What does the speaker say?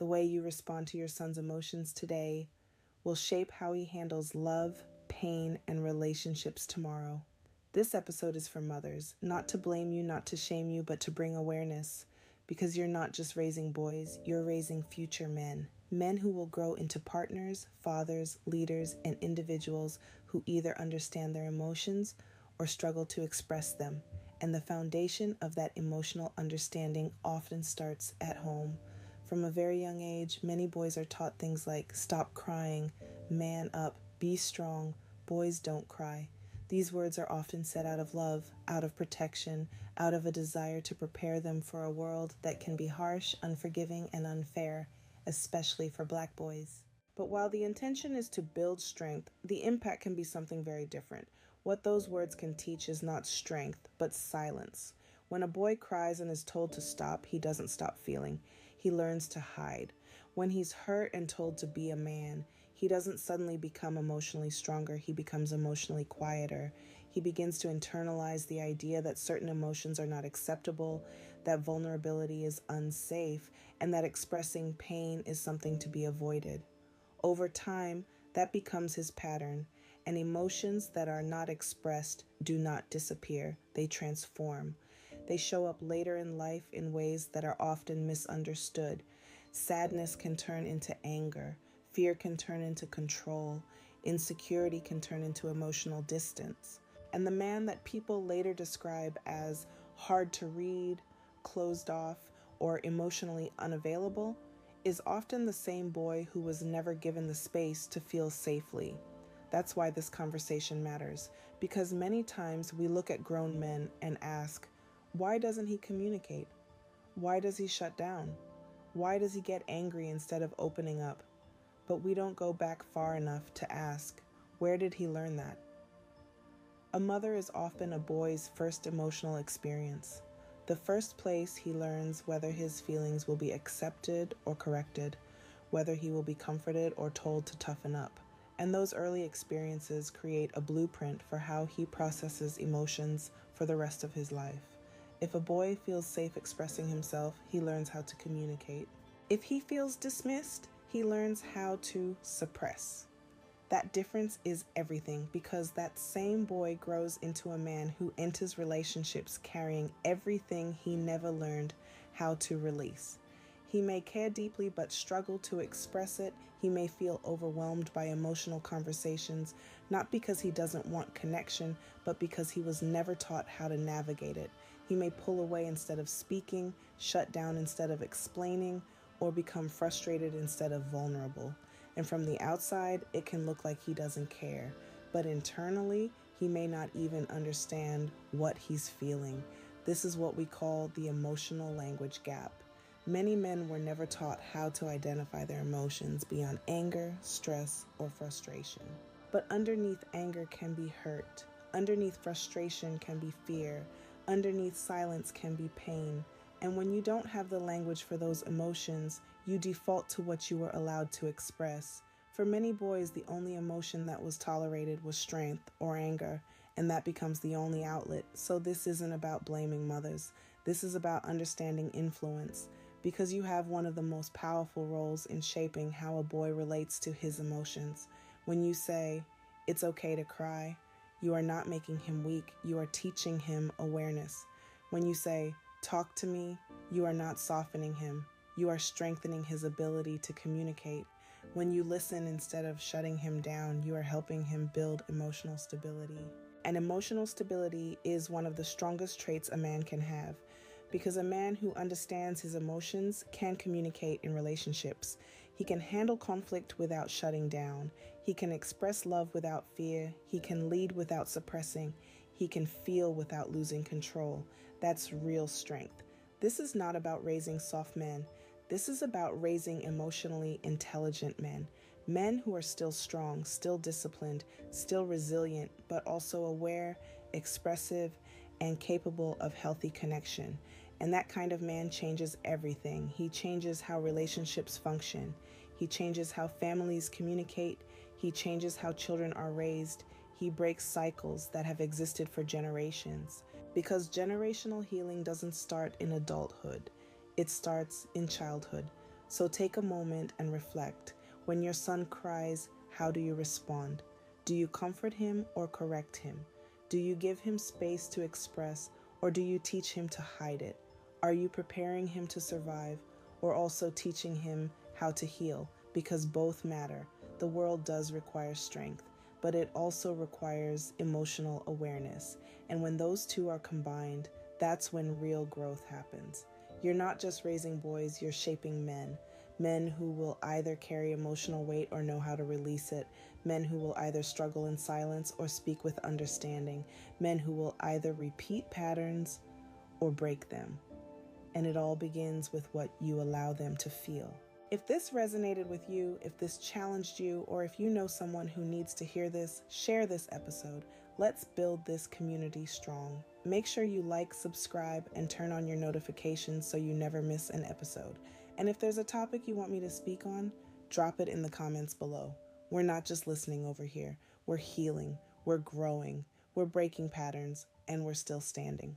The way you respond to your son's emotions today will shape how he handles love, pain, and relationships tomorrow. This episode is for mothers, not to blame you, not to shame you, but to bring awareness. Because you're not just raising boys, you're raising future men. Men who will grow into partners, fathers, leaders, and individuals who either understand their emotions or struggle to express them. And the foundation of that emotional understanding often starts at home. From a very young age, many boys are taught things like stop crying, man up, be strong, boys don't cry. These words are often said out of love, out of protection, out of a desire to prepare them for a world that can be harsh, unforgiving, and unfair, especially for Black boys. But while the intention is to build strength, the impact can be something very different. What those words can teach is not strength, but silence. When a boy cries and is told to stop, he doesn't stop feeling. He learns to hide. When he's hurt and told to be a man, he doesn't suddenly become emotionally stronger, he becomes emotionally quieter. He begins to internalize the idea that certain emotions are not acceptable, that vulnerability is unsafe, and that expressing pain is something to be avoided. Over time, that becomes his pattern, and emotions that are not expressed do not disappear, they transform. They show up later in life in ways that are often misunderstood. Sadness can turn into anger. Fear can turn into control. Insecurity can turn into emotional distance. And the man that people later describe as hard to read, closed off, or emotionally unavailable is often the same boy who was never given the space to feel safely. That's why this conversation matters, because many times we look at grown men and ask, why doesn't he communicate? Why does he shut down? Why does he get angry instead of opening up? But we don't go back far enough to ask, where did he learn that? A mother is often a boy's first emotional experience, the first place he learns whether his feelings will be accepted or corrected, whether he will be comforted or told to toughen up. And those early experiences create a blueprint for how he processes emotions for the rest of his life. If a boy feels safe expressing himself, he learns how to communicate. If he feels dismissed, he learns how to suppress. That difference is everything, because that same boy grows into a man who enters relationships carrying everything he never learned how to release. He may care deeply but struggle to express it. He may feel overwhelmed by emotional conversations, not because he doesn't want connection, but because he was never taught how to navigate it. He may pull away instead of speaking, shut down instead of explaining, or become frustrated instead of vulnerable. And from the outside, it can look like he doesn't care. But internally, he may not even understand what he's feeling. This is what we call the emotional language gap. Many men were never taught how to identify their emotions beyond anger, stress, or frustration. But underneath anger can be hurt. Underneath frustration can be fear. Underneath silence can be pain. And when you don't have the language for those emotions, you default to what you were allowed to express. For many boys, the only emotion that was tolerated was strength or anger, and that becomes the only outlet. So this isn't about blaming mothers. This is about understanding influence, because you have one of the most powerful roles in shaping how a boy relates to his emotions. When you say, it's okay to cry, you are not making him weak, you are teaching him awareness. When you say, talk to me, you are not softening him. You are strengthening his ability to communicate. When you listen instead of shutting him down, you are helping him build emotional stability. And emotional stability is one of the strongest traits a man can have, because a man who understands his emotions can communicate in relationships. He can handle conflict without shutting down. He can express love without fear. He can lead without suppressing. He can feel without losing control. That's real strength. This is not about raising soft men. This is about raising emotionally intelligent men. Men who are still strong, still disciplined, still resilient, but also aware, expressive, and capable of healthy connection. And that kind of man changes everything. He changes how relationships function. He changes how families communicate. He changes how children are raised. He breaks cycles that have existed for generations. Because generational healing doesn't start in adulthood. It starts in childhood. So take a moment and reflect. When your son cries, how do you respond? Do you comfort him or correct him? Do you give him space to express, or do you teach him to hide it? Are you preparing him to survive, or also teaching him how to heal? Because both matter. The world does require strength, but it also requires emotional awareness. And when those two are combined, that's when real growth happens. You're not just raising boys, you're shaping men. Men who will either carry emotional weight or know how to release it. Men who will either struggle in silence or speak with understanding. Men who will either repeat patterns or break them. And it all begins with what you allow them to feel. If this resonated with you, if this challenged you, or if you know someone who needs to hear this, share this episode. Let's build this community strong. Make sure you like, subscribe, and turn on your notifications so you never miss an episode. And if there's a topic you want me to speak on, drop it in the comments below. We're not just listening over here. We're healing, we're growing, we're breaking patterns, and we're still standing.